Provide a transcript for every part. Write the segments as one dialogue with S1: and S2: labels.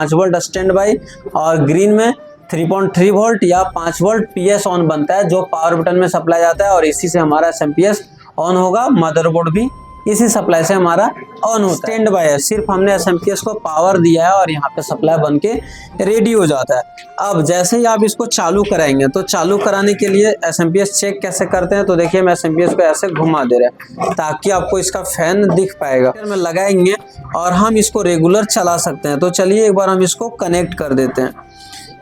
S1: 5 volt stand by और green में 3.3 volt या 5 वोल्ट पीएस ऑन बनता है जो पावर बटन में सप्लाई जाता है और इसी से हमारा एसएमपीएस ऑन होगा। मदरबोर्ड भी इसी सप्लाई से हमारा ऑन होता है। स्टैंड बाय है, सिर्फ हमने एसएमपीएस को पावर दिया है और यहाँ पे सप्लाई बन के रेडी हो जाता है। अब जैसे ही आप इसको चालू कराएंगे तो चालू कराने के लिए एसएमपीएस चेक कैसे करते हैं, तो देखिए हम एसएमपीएस को ऐसे घुमा दे रहे हैं ताकि आपको इसका फैन दिख पाएगा। में लगाएंगे और हम इसको रेगुलर चला सकते हैं। तो चलिए एक बार हम इसको कनेक्ट कर देते हैं।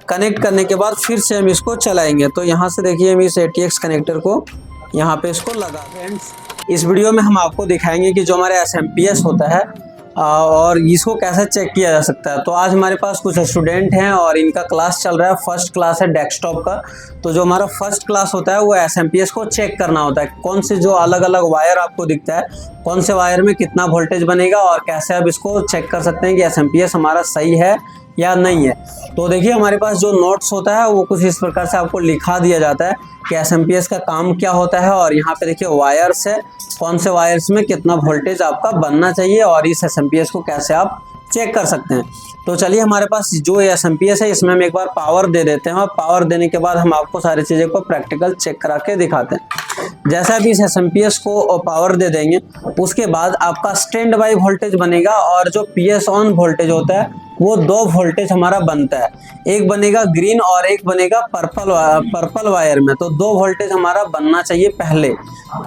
S1: कनेक्ट करने के बाद फिर से हम इसको चलाएंगे। तो यहाँ से देखिए हम इस ATX कनेक्टर को यहाँ पे इसको लगा। फ्रेंड्स, इस वीडियो में हम आपको दिखाएंगे कि जो हमारे एसएमपीएस होता है और इसको कैसे चेक किया जा सकता है। तो आज हमारे पास कुछ स्टूडेंट हैं और इनका क्लास चल रहा है, फर्स्ट क्लास है डेस्कटॉप का। तो जो हमारा फर्स्ट क्लास होता है वो एसएमपीएस को चेक करना होता है, कौन से जो अलग अलग वायर आपको दिखता है, कौन से वायर में कितना वोल्टेज बनेगा और कैसे आप इसको चेक कर सकते हैं कि एसएमपीएस हमारा सही है या नहीं है। तो देखिए हमारे पास जो नोट्स होता है वो कुछ इस प्रकार से आपको लिखा दिया जाता है कि एसएमपीएस का काम क्या होता है और यहाँ पे देखिए वायर्स है, कौन से वायर्स में कितना वोल्टेज आपका बनना चाहिए और इस एसएमपीएस को कैसे आप चेक कर सकते हैं। तो चलिए हमारे पास जो एसएमपीएस है इसमें हम एक बार पावर दे देते हैं और पावर देने के बाद हम आपको सारी चीज़ों को प्रैक्टिकल चेक करा के दिखाते हैं। जैसे आप इस एसएमपीएस को पावर दे देंगे उसके बाद आपका स्टैंड बाई वोल्टेज बनेगा और जो पीएस ऑन वोल्टेज होता है वो 2 वोल्टेज हमारा बनता है, एक बनेगा ग्रीन और एक बनेगा पर्पल वायर में। तो 2 वोल्टेज हमारा बनना चाहिए पहले,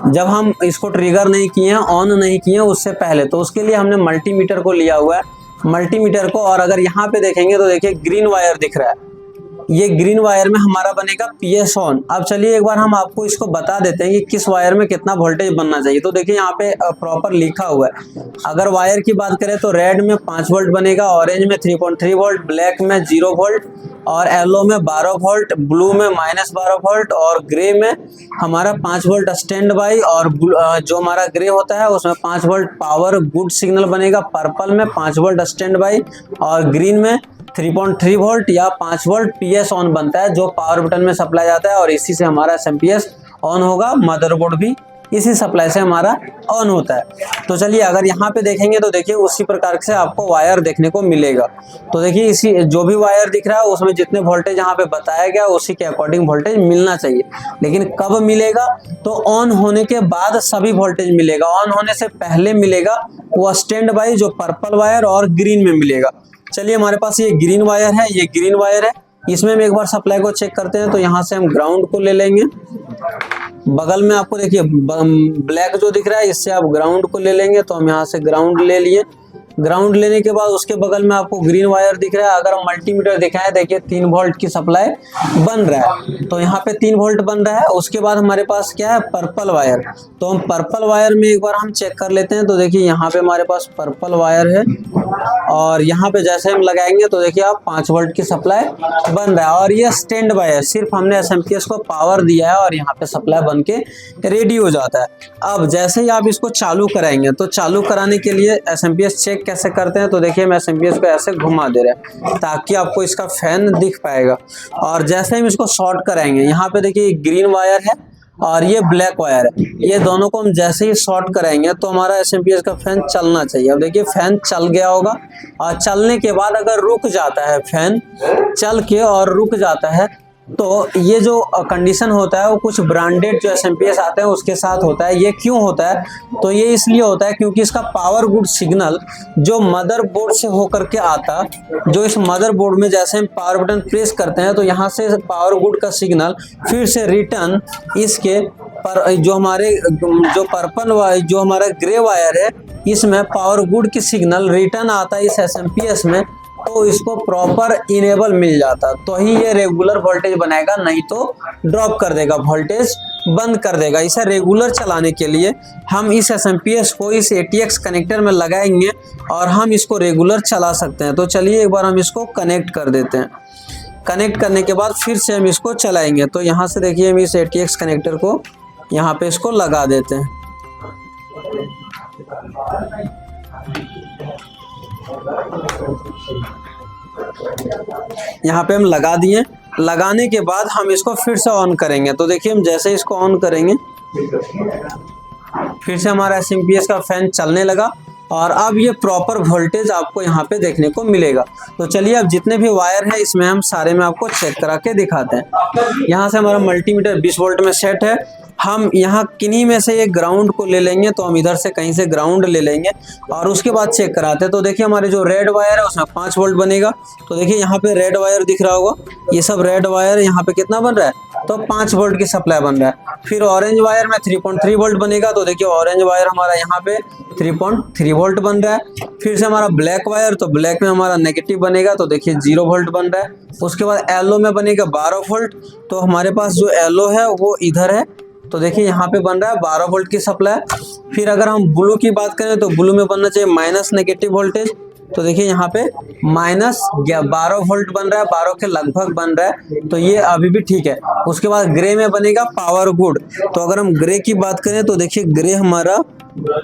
S1: जब हम इसको ट्रिगर नहीं किए हैं, ऑन नहीं किए हैं उससे पहले। तो उसके लिए हमने मल्टीमीटर को लिया हुआ है, मल्टीमीटर को, और अगर यहाँ पे देखेंगे तो देखिए ग्रीन वायर दिख रहा है, ये ग्रीन वायर में हमारा बनेगा पीएस ऑन। अब चलिए एक बार हम आपको इसको बता देते हैं कि किस वायर में कितना वोल्टेज बनना चाहिए। तो देखिए यहाँ पे प्रॉपर लिखा हुआ है। अगर वायर की बात करें तो रेड में 5 वोल्ट बनेगा, ऑरेंज में 3.3 वोल्ट, ब्लैक में 0 वोल्ट और येलो में 12 वोल्ट, ब्लू में -12 वोल्ट और ग्रे में हमारा 5 वोल्ट स्टैंड बाई और जो हमारा ग्रे होता है उसमें 5 वोल्ट पावर गुड सिग्नल बनेगा। पर्पल में 5 वोल्ट स्टैंड बाई और ग्रीन में 3.3 वोल्ट या 5 वोल्ट पीएस ऑन बनता है जो पावर बटन में सप्लाई जाता है और इसी से हमारा एसएमपीएस ऑन होगा। मदरबोर्ड भी इसी सप्लाई से हमारा ऑन होता है। तो चलिए अगर यहाँ पे देखेंगे तो देखिए उसी प्रकार से आपको वायर देखने को मिलेगा। तो देखिए इसी जो भी वायर दिख रहा है उसमें जितने वोल्टेज यहाँ पे बताया गया उसी के अकॉर्डिंग वोल्टेज मिलना चाहिए। लेकिन कब मिलेगा, तो ऑन होने के बाद सभी वोल्टेज मिलेगा। ऑन होने से पहले मिलेगा वो स्टैंड बाई जो पर्पल वायर और ग्रीन में मिलेगा। चलिए हमारे पास ये ग्रीन वायर है, ये ग्रीन वायर है, इसमें हम एक बार सप्लाई को चेक करते हैं। तो यहाँ से हम ग्राउंड को ले लेंगे, बगल में आपको देखिए ब्लैक जो दिख रहा है इससे आप ग्राउंड को ले लेंगे। तो हम यहाँ से ग्राउंड ले लिए, ग्राउंड लेने के बाद उसके बगल में आपको ग्रीन वायर दिख रहा है। अगर हम मल्टीमीटर दिखाएं देखिए 3 वोल्ट की सप्लाई बन रहा है, तो यहाँ पे 3 वोल्ट बन रहा है। उसके बाद हमारे पास क्या है, पर्पल वायर। तो हम पर्पल वायर में एक बार हम चेक कर लेते हैं। तो देखिए यहाँ पे हमारे पास पर्पल वायर है और यहाँ पे जैसे हम लगाएंगे तो देखिए आप 5 वोल्ट की सप्लाई बन रहा है और ये स्टैंड बाय है, सिर्फ हमने एसएमपीएस को पावर दिया है और यहाँ पे सप्लाई बन के रेडी हो जाता है। अब जैसे ही आप इसको चालू कराएंगे तो चालू कराने के लिए एसएमपीएस चेक कैसे करते हैं, तो देखिए हम एसएमपीएस को ऐसे घुमा दे रहे हैं ताकि आपको इसका फैन दिख पाएगा। और जैसे हम इसको शॉर्ट कराएंगे, यहाँ पे देखिए ग्रीन वायर है और ये ब्लैक वायर है, ये दोनों को हम जैसे ही शॉर्ट कराएंगे तो हमारा एसएमपीएस का फैन चलना चाहिए। अब देखिए फैन चल गया होगा और चलने के बाद अगर रुक जाता है, फैन चल के और रुक जाता है, तो ये जो कंडीशन होता है वो कुछ ब्रांडेड जो एसएमपीएस आते हैं उसके साथ होता है। ये क्यों होता है, तो ये इसलिए होता है क्योंकि इसका पावर गुड सिग्नल जो मदरबोर्ड से होकर के आता, जो इस मदरबोर्ड में जैसे हम पावर बटन प्रेस करते हैं तो यहाँ से पावर गुड का सिग्नल फिर से रिटर्न इसके पर जो हमारे जो पर्पल जो हमारा ग्रे वायर है इसमें पावर गुड की सिग्नल रिटर्न आता है इस एसएमपीएस में, तो इसको प्रॉपर इनेबल मिल जाता, तो ही ये रेगुलर वोल्टेज बनाएगा, नहीं तो ड्रॉप कर देगा, वोल्टेज बंद कर देगा। इसे रेगुलर चलाने के लिए हम इस एसएमपीएस को इस ATX कनेक्टर में लगाएंगे और हम इसको रेगुलर चला सकते हैं। तो चलिए एक बार हम इसको कनेक्ट कर देते हैं। कनेक्ट करने के बाद फिर से हम इसको चलाएंगे। तो यहाँ से देखिए हम इस ATX कनेक्टर को यहाँ पे इसको लगा देते हैं। यहाँ पे हम लगा दिए। लगाने के बाद हम इसको फिर से ऑन करेंगे। तो देखिए हम जैसे इसको ऑन करेंगे फिर से हमारा एसएमपीएस का फैन चलने लगा। और अब ये प्रॉपर वोल्टेज आपको यहाँ पे देखने को मिलेगा। तो चलिए अब जितने भी वायर है इसमें हम सारे में आपको चेक करा के दिखाते हैं। यहाँ से हमारा मल्टीमीटर 20 वोल्ट में सेट है। हम यहाँ किन्हीं में से एक ग्राउंड को ले लेंगे, तो हम इधर से कहीं से ग्राउंड ले लेंगे और उसके बाद चेक कराते हैं। तो देखिए हमारे जो रेड वायर है उसमें 5 वोल्ट बनेगा। तो देखिए यहाँ पे रेड वायर दिख रहा होगा, ये सब रेड वायर यहाँ पे कितना बन रहा है, तो 5 वोल्ट की सप्लाई बन रहा है। फिर ऑरेंज वायर में 3.3 वोल्ट बनेगा। तो देखिए ऑरेंज वायर हमारा यहाँ पे 3.3 वोल्ट बन रहा है। फिर से हमारा ब्लैक वायर, तो ब्लैक में हमारा नेगेटिव बनेगा, तो देखिए 0 वोल्ट बन रहा है। उसके बाद येलो में बनेगा 12 वोल्ट। तो हमारे पास जो येलो है वो इधर है, तो देखिए यहाँ पे बन रहा है 12 वोल्ट की सप्लाई। फिर अगर हम ब्लू की बात करें तो ब्लू में बनना चाहिए माइनस नेगेटिव वोल्टेज। तो देखिए यहाँ पे माइनस 12 वोल्ट बन रहा है, 12 के लगभग बन रहा है, तो ये अभी भी ठीक है। उसके बाद ग्रे में बनेगा पावर गुड। तो अगर हम ग्रे की बात करें तो देखिए ग्रे हमारा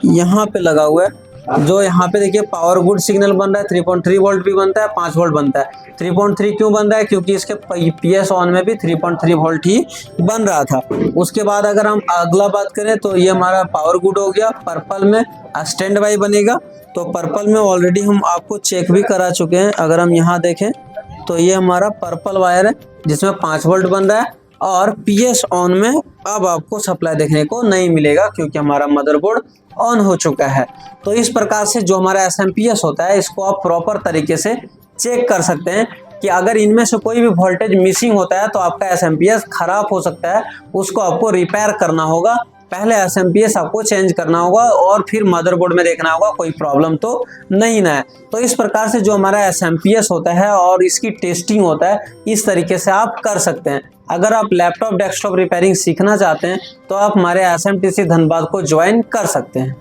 S1: यहाँ पे लगा हुआ है, जो यहाँ पे देखिए पावर गुड सिग्नल बन रहा है। 3.3 वोल्ट भी बनता है, 5 वोल्ट बनता है। 3.3 क्यों बन रहा है, क्योंकि इसके पीएस ऑन में भी 3.3 वोल्ट ही बन रहा था। उसके बाद अगर हम अगला बात करें तो ये हमारा पावर गुड हो गया। पर्पल में स्टैंड बाई बनेगा, तो पर्पल में ऑलरेडी हम आपको चेक भी करा चुके हैं। अगर हम यहाँ देखें तो ये हमारा पर्पल वायर है जिसमें 5 वोल्ट बन रहा है और पीएस ऑन में अब आपको सप्लाई देखने को नहीं मिलेगा क्योंकि हमारा मदरबोर्ड ऑन हो चुका है। तो इस प्रकार से जो हमारा एसएमपीएस होता है इसको आप प्रॉपर तरीके से चेक कर सकते हैं कि अगर इनमें से कोई भी वोल्टेज मिसिंग होता है तो आपका एसएमपीएस खराब हो सकता है, उसको आपको रिपेयर करना होगा। पहले एसएमपीएस आपको चेंज करना होगा और फिर मदरबोर्ड में देखना होगा कोई प्रॉब्लम तो नहीं ना है। तो इस प्रकार से जो हमारा एसएमपीएस होता है और इसकी टेस्टिंग होता है, इस तरीके से आप कर सकते हैं। अगर आप लैपटॉप डेस्कटॉप रिपेयरिंग सीखना चाहते हैं तो आप हमारे एसएमटीसी धनबाद को ज्वाइन कर सकते हैं।